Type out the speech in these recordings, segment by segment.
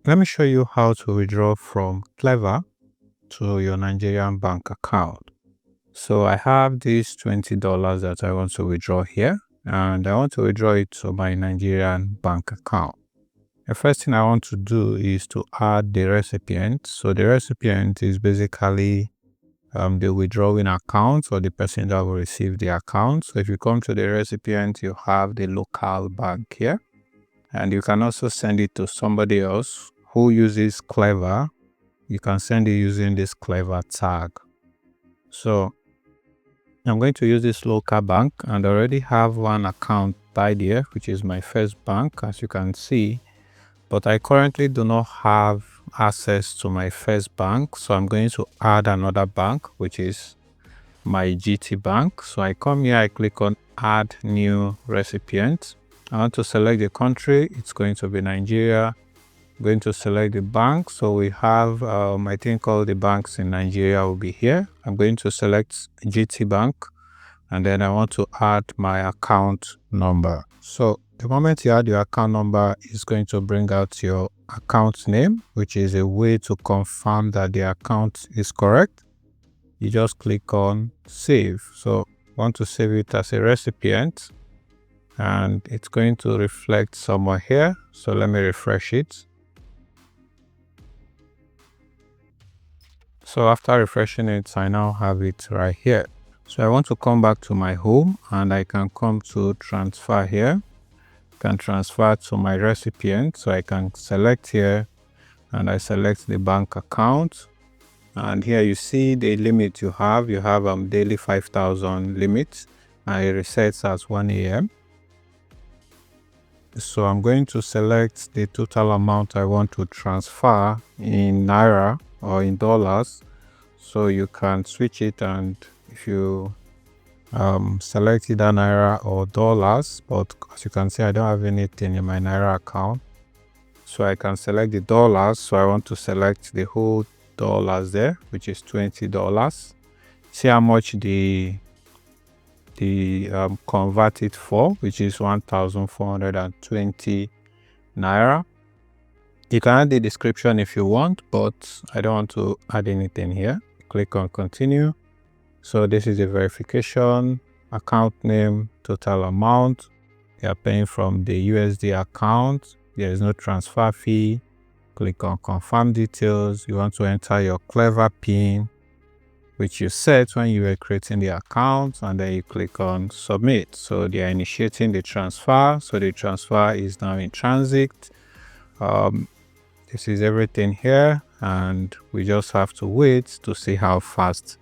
Let me show you how to withdraw from Cleva to your Nigerian bank account. So I have this $20 that I want to withdraw here, and I want to withdraw it to my Nigerian bank account. The first thing I want to do is to add the recipient. So the recipient is basically the withdrawing account, or the person that will receive the account. So if you come to the recipient, you have the local bank here, and you can also send it to somebody else who uses Cleva. You can send it using this Cleva tag. So I'm going to use this local bank, and I already have one account by there, which is my first bank, as you can see, but I currently do not have access to my first bank. So I'm going to add another bank, which is my GT bank. So I come here, I click on add new recipient. I want to select the country. It's going to be Nigeria. I'm going to select the bank. So we have I think all the banks in Nigeria will be here. I'm going to select GT bank, and then I want to add my account number. So the moment you add your account number, it's going to bring out your account name, which is a way to confirm that the account is correct. You just click on save. So I want to save it as a recipient, and it's going to reflect somewhere here. So let me refresh it. So after refreshing it, I now have it right here. So I want to come back to my home, and I can come to transfer here. I can transfer to my recipient. So I can select here, and I select the bank account. And here you see the limit you have. You have daily 5,000 limit, and it resets at 1 a.m. So I'm going to select the total amount I want to transfer in Naira or in dollars. So you can switch it, and if you select either Naira or dollars, but as you can see, I don't have anything in my Naira account. So I can select the dollars. So I want to select the whole dollars there, which is $20. See how much the convert it for, which is 1,420 Naira. You can add the description if you want, but I don't want to add anything here. Click on continue. So this is the verification, account name, total amount. You are paying from the USD account. There is no transfer fee. Click on confirm details. You want to enter your Cleva PIN, which you set when you were creating the account, and then you click on submit. So they are initiating the transfer. So the transfer is now in transit. This is everything here, and we just have to wait to see how fast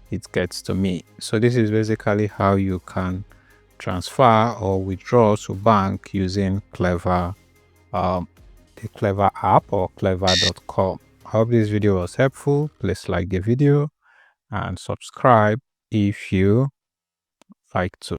it gets to me. So this is basically how you can transfer or withdraw to bank using Cleva, the Cleva app or cleva.com. I hope this video was helpful. Please like the video and subscribe if you like to.